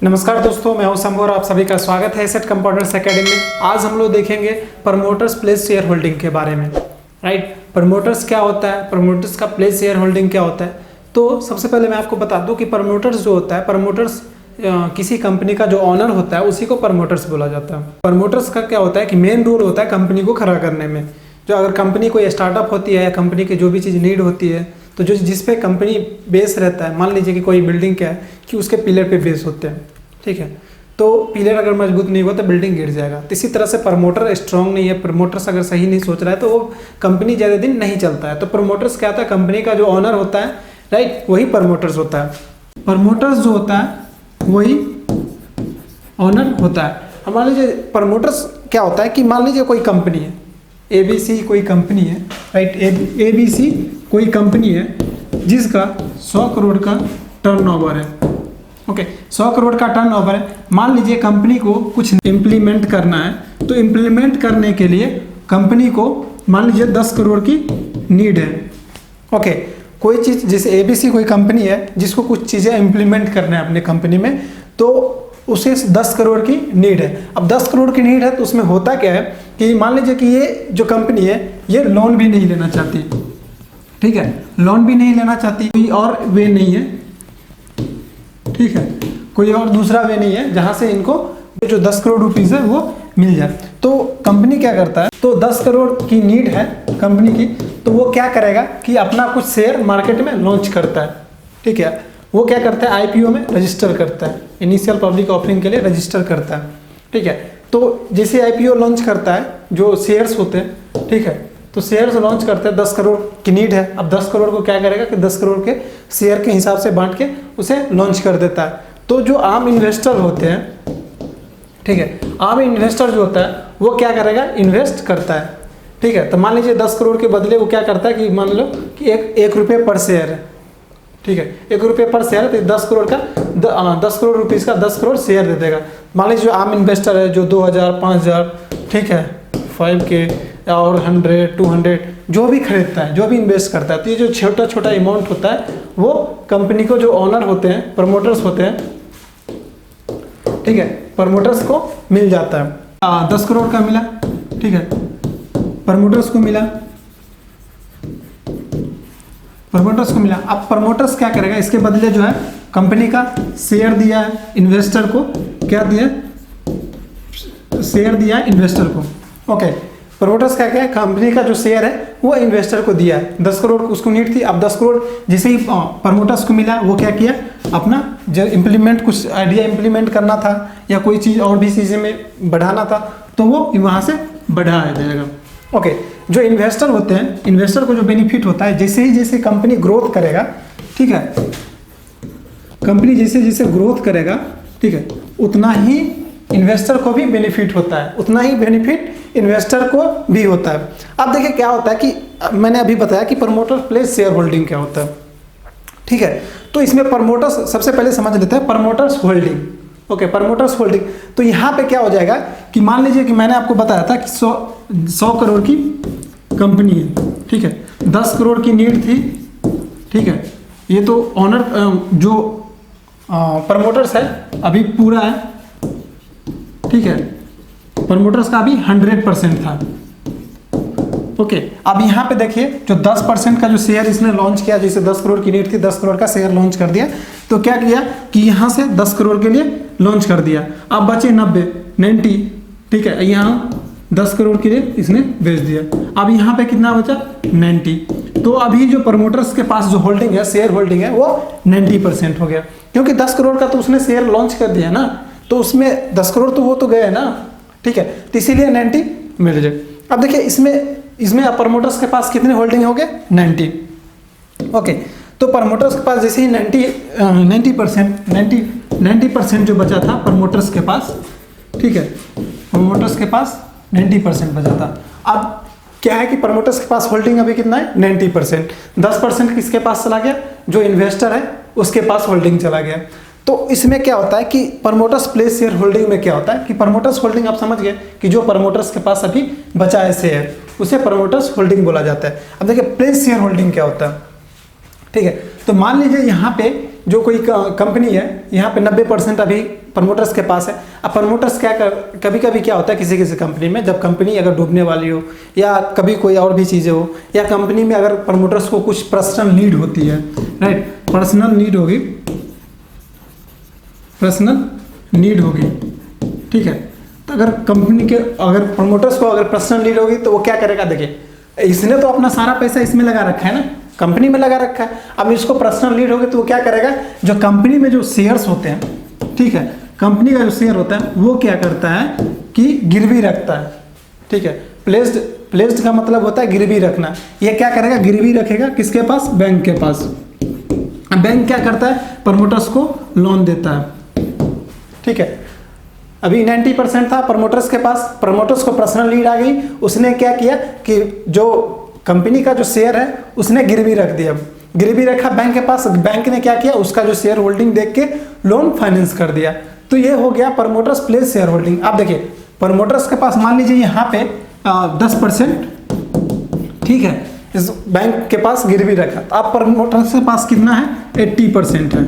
नमस्कार दोस्तों, मैं हूं शंभू और आप सभी का स्वागत है एसेट कंपाउंडर्स एकेडमी में। आज हम लोग देखेंगे प्रमोटर्स प्लेस शेयर होल्डिंग के बारे में। राइट, प्रमोटर्स क्या होता है, प्रमोटर्स का प्लेस शेयर होल्डिंग क्या होता है। तो सबसे पहले मैं आपको बता दूं कि प्रमोटर्स जो होता है, प्रमोटर्स किसी कंपनी का जो ऑनर होता है उसी को प्रमोटर्स बोला जाता है। प्रमोटर्स का क्या होता है कि मेन रोल होता है कंपनी को खड़ा करने में। जो अगर कंपनी कोई स्टार्टअप होती है या कंपनी की जो भी चीज़ नीड होती है, तो जो जिस पे कंपनी बेस रहता है, मान लीजिए कि कोई बिल्डिंग क्या है कि उसके पिलर पे बेस होते हैं, ठीक है। तो पिलर अगर मजबूत नहीं हुआ तो बिल्डिंग गिर जाएगा। तो इसी तरह से प्रमोटर स्ट्रांग नहीं है, प्रमोटर्स अगर सही नहीं सोच रहा है तो वो कंपनी ज़्यादा दिन नहीं चलता है। तो प्रमोटर्स क्या होता है, कंपनी का जो ऑनर होता है, राइट, वही प्रमोटर्स होता है। प्रमोटर्स जो होता है वही ऑनर होता है। अब मान लीजिए प्रमोटर्स क्या होता है कि मान लीजिए कोई कंपनी है, ABC कोई कंपनी है, राइट, ABC कोई कंपनी है जिसका 100 करोड़ का टर्नओवर है। ओके, 100 करोड़ का टर्नओवर है। मान लीजिए कंपनी को कुछ इम्प्लीमेंट करना है, तो इम्प्लीमेंट करने के लिए कंपनी को मान लीजिए 10 करोड़ की नीड है। ओके, कोई चीज़ जैसे ABC कोई कंपनी है जिसको कुछ चीज़ें इम्प्लीमेंट करना है अपने कंपनी में, तो उसे 10 करोड़ की नीड है। अब 10 करोड़ की नीड है तो उसमें होता क्या है कि मान लीजिए कि ये जो कंपनी है ये लोन भी नहीं लेना चाहती, ठीक है, लोन भी नहीं लेना चाहती, कोई और वे नहीं है, ठीक है, कोई और दूसरा वे नहीं है जहां से इनको जो 10 करोड़ रुपीज़ है वो मिल जाए। तो कंपनी क्या करता है, तो 10 करोड़ की नीड है कंपनी की, तो वो क्या करेगा कि अपना कुछ शेयर मार्केट में लॉन्च करता है, ठीक है। वो क्या करता है, IPO में रजिस्टर करता है, इनिशियल पब्लिक ऑफरिंग के लिए रजिस्टर करता है, ठीक है। तो जैसे IPO लॉन्च करता है, जो शेयर्स होते हैं, ठीक है, तो शेयर्स लॉन्च करते हैं, 10 करोड़ की नीड है। अब 10 करोड़ को क्या करेगा कि 10 करोड़ के शेयर के हिसाब से बांट के उसे लॉन्च कर देता है। तो जो आम इन्वेस्टर होते हैं, ठीक है, आम इन्वेस्टर जो होता है वो क्या करेगा, इन्वेस्ट करता है, ठीक है। तो मान लीजिए 10 करोड़ के बदले वो क्या करता है कि मान लो कि एक रुपये पर शेयर है, ठीक है, 1 रुपये पर शेयर है, तो 10 करोड़ का 10 करोड़ रुपीज़ का 10 करोड़ शेयर दे देगा। मान लीजिए जो आम इन्वेस्टर है जो 2000, 5000, ठीक है, 5K और 100, 200 जो भी खरीदता है, जो भी इन्वेस्ट करता है, तो ये जो छोटा छोटा अमाउंट होता है वो कंपनी को जो ऑनर होते हैं, प्रमोटर्स होते हैं, ठीक है, प्रमोटर्स को मिल जाता है। 10 करोड़ का मिला, ठीक है, प्रमोटर्स को मिला, प्रमोटर्स को मिला। अब प्रमोटर्स क्या करेगा, इसके बदले जो है कंपनी का शेयर दिया है इन्वेस्टर को, क्या दिया, शेयर दिया इन्वेस्टर को। ओके, प्रमोटर्स क्या क्या है, कंपनी का जो शेयर है वो इन्वेस्टर को दिया है। 10 करोड़ उसको नीड थी, अब 10 करोड़ जैसे ही प्रमोटर्स को मिला, वो क्या किया, अपना जो इम्प्लीमेंट, कुछ आइडिया इम्प्लीमेंट करना था या कोई चीज़ और भी चीज़ें में बढ़ाना था, तो वो वहाँ से बढ़ाया जाएगा। ओके, जो इन्वेस्टर होते हैं, इन्वेस्टर को जो बेनिफिट होता है, जैसे कंपनी ग्रोथ करेगा, ठीक है, कंपनी जैसे जैसे ग्रोथ करेगा, ठीक है, उतना ही इन्वेस्टर को भी बेनिफिट होता है, उतना ही बेनिफिट इन्वेस्टर को भी होता है। अब देखिए क्या होता है कि मैंने अभी बताया कि प्रमोटर प्लेस शेयर होल्डिंग क्या होता है, ठीक है। तो इसमें प्रमोटर्स सबसे पहले समझ लेते हैं, promoters holding. Okay, promoters holding, तो यहाँ पे क्या हो जाएगा कि मान लीजिए कि मैंने आपको बताया था कि 100 करोड़ की कंपनी है, ठीक है, 10 करोड़ की नीड थी, ठीक है। ये तो ऑनर जो प्रमोटर्स है अभी पूरा है, ठीक है, प्रमोटर्स का अभी 100% था। ओके, अब यहाँ पे देखिए जो 10% का जो शेयर इसने लॉन्च किया, जैसे 10 करोड़ की नीड थी, 10 करोड़ का शेयर लॉन्च कर दिया, तो क्या किया कि यहाँ से 10 करोड़ के लिए लॉन्च कर दिया। अब बचे 90, ठीक है, यहाँ 10 करोड़ के लिए इसने बेच दिया। अब यहाँ पे कितना बचा, 90। तो अभी जो प्रमोटर्स के पास जो होल्डिंग है, शेयर होल्डिंग है, वो 90% हो गया, क्योंकि 10 करोड़ का तो उसने शेयर लॉन्च कर दिया ना, तो उसमें 10 करोड़ तो वो तो गए ना, ठीक है, तो इसीलिए 90 मिल जाए। अब देखिए इसमें अब प्रमोटर्स के पास कितने होल्डिंग हो गए, 90। ओके, तो प्रमोटर्स के पास जैसे ही 90% जो बचा था प्रमोटर्स के पास, ठीक है, प्रमोटर्स के पास 90% बचा था। अब क्या है कि प्रमोटर्स के पास होल्डिंग अभी कितना है, 90%। 10% किसके पास चला गया, जो इन्वेस्टर है उसके पास होल्डिंग चला गया। तो इसमें क्या होता है कि प्रमोटर्स प्लेस शेयर होल्डिंग में क्या होता है कि प्रमोटर्स होल्डिंग आप समझ गए कि जो प्रमोटर्स के पास अभी बचा है शेयर, उसे प्रमोटर्स होल्डिंग बोला जाता है। अब देखिए प्लेस शेयर होल्डिंग क्या होता है, ठीक है। तो मान लीजिए यहाँ पे जो कोई कंपनी है, यहाँ पे 90% अभी प्रमोटर्स के पास है। अब प्रमोटर्स कभी कभी क्या होता है किसी किसी कंपनी में, जब कंपनी अगर डूबने वाली हो या कभी कोई और भी चीज़ें हो, या कंपनी में अगर प्रमोटर्स को कुछ पर्सनल नीड होती है, राइट, पर्सनल नीड होगी, ठीक है। तो अगर कंपनी के अगर प्रमोटर्स को अगर पर्सनल नीड होगी तो वो क्या करेगा, देखिए इसने तो अपना सारा पैसा इसमें लगा रखा है ना, कंपनी में लगा रखा है। अब इसको पर्सनल नीड होगी तो वो क्या करेगा, जो कंपनी में जो शेयर्स होते हैं, ठीक है, कंपनी का जो शेयर होता है वो क्या करता है कि गिरवी रखता है, ठीक है। प्लेस्ड का मतलब होता है गिरवी रखना। ये क्या करेगा, गिरवी रखेगा किसके पास, बैंक के पास। बैंक क्या करता है, प्रमोटर्स को लोन देता है, ठीक है। अभी 90% था प्रमोटर्स के पास, प्रमोटर्स को पर्सनल नीड आ गई, उसने क्या किया कि जो कंपनी का जो शेयर है उसने गिरवी रख दिया, गिरवी रखा बैंक के पास। बैंक ने क्या किया, उसका जो शेयर होल्डिंग देख के लोन फाइनेंस कर दिया। तो ये हो गया प्रमोटर्स प्लेस शेयर होल्डिंग। आप देखिए प्रमोटर्स के पास मान लीजिए यहाँ पे 10%, ठीक है, इस बैंक के पास गिरवी रखा, तो आप प्रमोटर्स के पास कितना है, 80% है,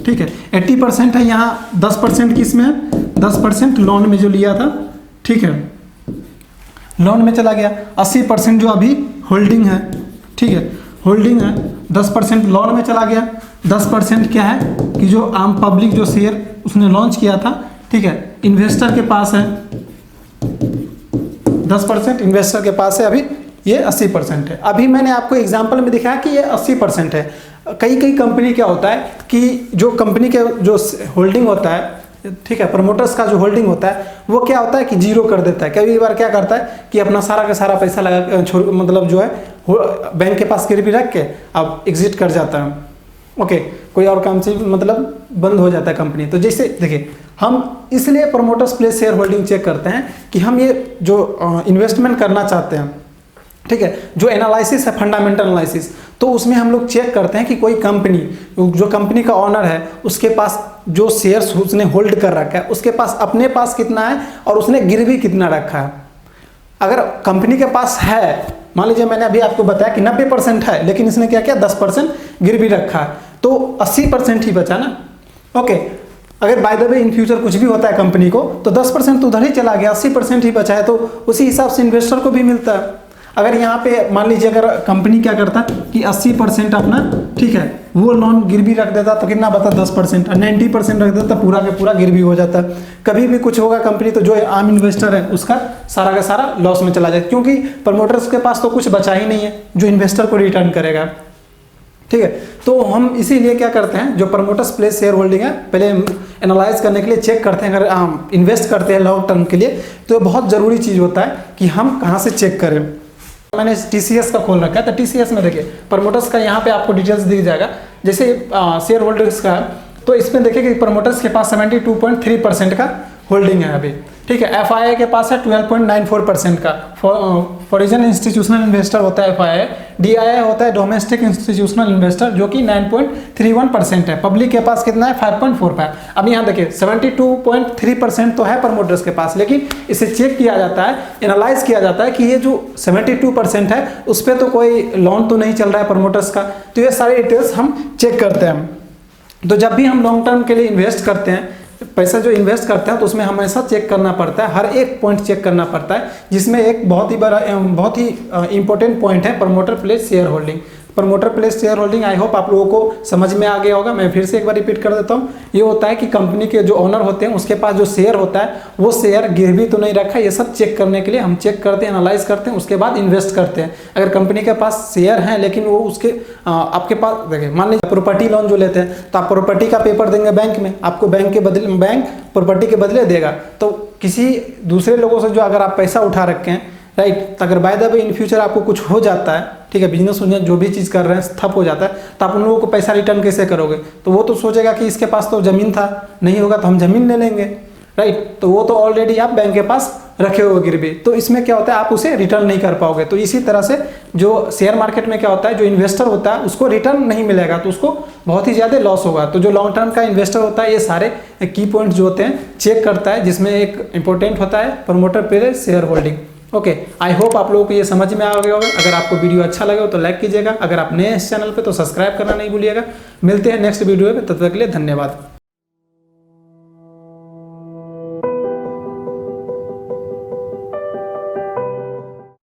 ठीक है, 80% है। यहाँ 10% किस में है, 10% लोन में जो लिया था, ठीक है, लोन में चला गया। 80% जो अभी होल्डिंग है, ठीक है, होल्डिंग है, 10% लोन में चला गया। 10% क्या है कि जो आम पब्लिक जो शेयर उसने लॉन्च किया था, ठीक है, इन्वेस्टर के पास है, 10% इन्वेस्टर के पास है। अभी ये 80% है। अभी मैंने आपको एग्जांपल में दिखाया कि ये 80% है। कई कंपनी क्या होता है कि जो कंपनी के जो होल्डिंग होता है, ठीक है, प्रमोटर्स का जो होल्डिंग होता है वो क्या होता है कि जीरो कर देता है। कई बार क्या करता है कि अपना सारा का सारा पैसा लगा मतलब जो है बैंक के पास गिरवी रख के अब एग्जिट कर जाता है, ओके, कोई और काम से मतलब बंद हो जाता है कंपनी। तो जैसे देखिए हम इसलिए promoters place share holding check करते हैं कि हम ये जो इन्वेस्टमेंट करना चाहते हैं, ठीक है, जो एनालिसिस है फंडामेंटल एनालिसिस, तो उसमें हम लोग चेक करते हैं कि कोई कंपनी, जो कंपनी का ऑनर है उसके पास जो शेयर्स उसने होल्ड कर रखा है उसके पास अपने पास कितना है और उसने गिरवी कितना रखा है। अगर कंपनी के पास है, मान लीजिए मैंने अभी आपको बताया कि 90% है, लेकिन इसने क्या किया, 10% गिरवी रखा है, तो 80% ही बचा ना, ओके। अगर by the way in future कुछ भी होता है कंपनी को तो 10% तो उधर ही चला गया, 80% ही बचा है, तो उसी हिसाब से इन्वेस्टर को भी मिलता है। अगर यहाँ पे मान लीजिए अगर कंपनी क्या करता कि 80% अपना, ठीक है, वो लोन गिरवी रख देता तो कितना बता, 10%, और 90% रख देता पूरा का पूरा गिरवी हो जाता। कभी भी कुछ होगा कंपनी तो जो आम इन्वेस्टर है उसका सारा का सारा लॉस में चला जाए, क्योंकि प्रमोटर्स के पास तो कुछ बचा ही नहीं है जो इन्वेस्टर को रिटर्न करेगा, ठीक है। तो हम इसीलिए क्या करते हैं, जो प्रमोटर्स प्लेस शेयर होल्डिंग है पहले एनालाइज करने के लिए चेक करते हैं। अगर हम इन्वेस्ट करते हैं लॉन्ग टर्म के लिए तो बहुत ज़रूरी चीज़ होता है कि हम कहाँ से चेक करें। मैंने TCS का खोल रखा है, तो TCS में देखिए प्रमोटर्स का यहाँ पे आपको डिटेल्स दिख जाएगा। जैसे शेयर होल्डर्स का, तो इसमें देखिए कि प्रमोटर्स के पास 72.3% का होल्डिंग है अभी, ठीक है। FII के पास है 12.94% का, फॉरेन इंस्टीट्यूशनल इन्वेस्टर होता है FII। DII होता है डोमेस्टिक इंस्टीट्यूशनल इन्वेस्टर, जो कि 9.31% है। पब्लिक के पास कितना है, 5.45। अब यहाँ देखिए 72.3% तो है प्रमोटर्स के पास, लेकिन इसे चेक किया जाता है, एनालाइज किया जाता है कि ये जो 72% है उस पर तो कोई लोन तो नहीं चल रहा है प्रमोटर्स का। तो ये सारे डिटेल्स हम चेक करते हैं। तो जब भी हम लॉन्ग टर्म के लिए इन्वेस्ट करते हैं, पैसा जो इन्वेस्ट करते हैं, तो उसमें हमेशा चेक करना पड़ता है, हर एक पॉइंट चेक करना पड़ता है, जिसमें एक बहुत ही इंपॉर्टेंट पॉइंट है promoter place share holding. Promoter place share holding I hope आप लोगों को समझ में आ गया होगा। मैं फिर से एक बार रिपीट कर देता हूँ। ये होता है कि कंपनी के जो ओनर होते हैं उसके पास जो शेयर होता है वो शेयर गिरवी तो नहीं रखा, ये सब चेक करने के लिए हम चेक करते हैं, एनालाइज करते हैं, उसके बाद इन्वेस्ट करते हैं। अगर कंपनी के पास शेयर हैं लेकिन वो उसके आपके पास, देखिए मान लीजिए प्रॉपर्टी लोन जो लेते हैं तो आप प्रॉपर्टी का पेपर देंगे बैंक में, आपको बैंक प्रॉपर्टी के बदले देगा। तो किसी दूसरे लोगों से जो अगर आप पैसा उठा रखे हैं, राइट, तो अगर by the way in future आपको कुछ हो जाता है, ठीक है, बिजनेस जो भी चीज़ कर रहे हैं ठप हो जाता है, तो आप उन लोगों को पैसा रिटर्न कैसे करोगे? तो वो तो सोचेगा कि इसके पास तो ज़मीन था, नहीं होगा तो हम ज़मीन ले लेंगे, राइट। तो वो तो ऑलरेडी आप बैंक के पास रखे हुए गिरवी, तो इसमें क्या होता है आप उसे रिटर्न नहीं कर पाओगे। तो इसी तरह से जो शेयर मार्केट में क्या होता है, जो इन्वेस्टर होता है उसको रिटर्न नहीं मिलेगा, तो उसको बहुत ही ज़्यादा लॉस होगा। तो जो लॉन्ग टर्म का इन्वेस्टर होता है ये सारे की पॉइंट्स जो होते हैं चेक करता है, जिसमें एक इंपॉर्टेंट होता है promoter place share holding. Okay, I hope आप लोगों को ये समझ में आ गया होगा। अगर आपको वीडियो अच्छा लगे हो तो लाइक कीजिएगा, अगर आप नए इस चैनल पे तो सब्सक्राइब करना नहीं भूलिएगा। मिलते हैं नेक्स्ट वीडियो में, तब तक के लिए धन्यवाद।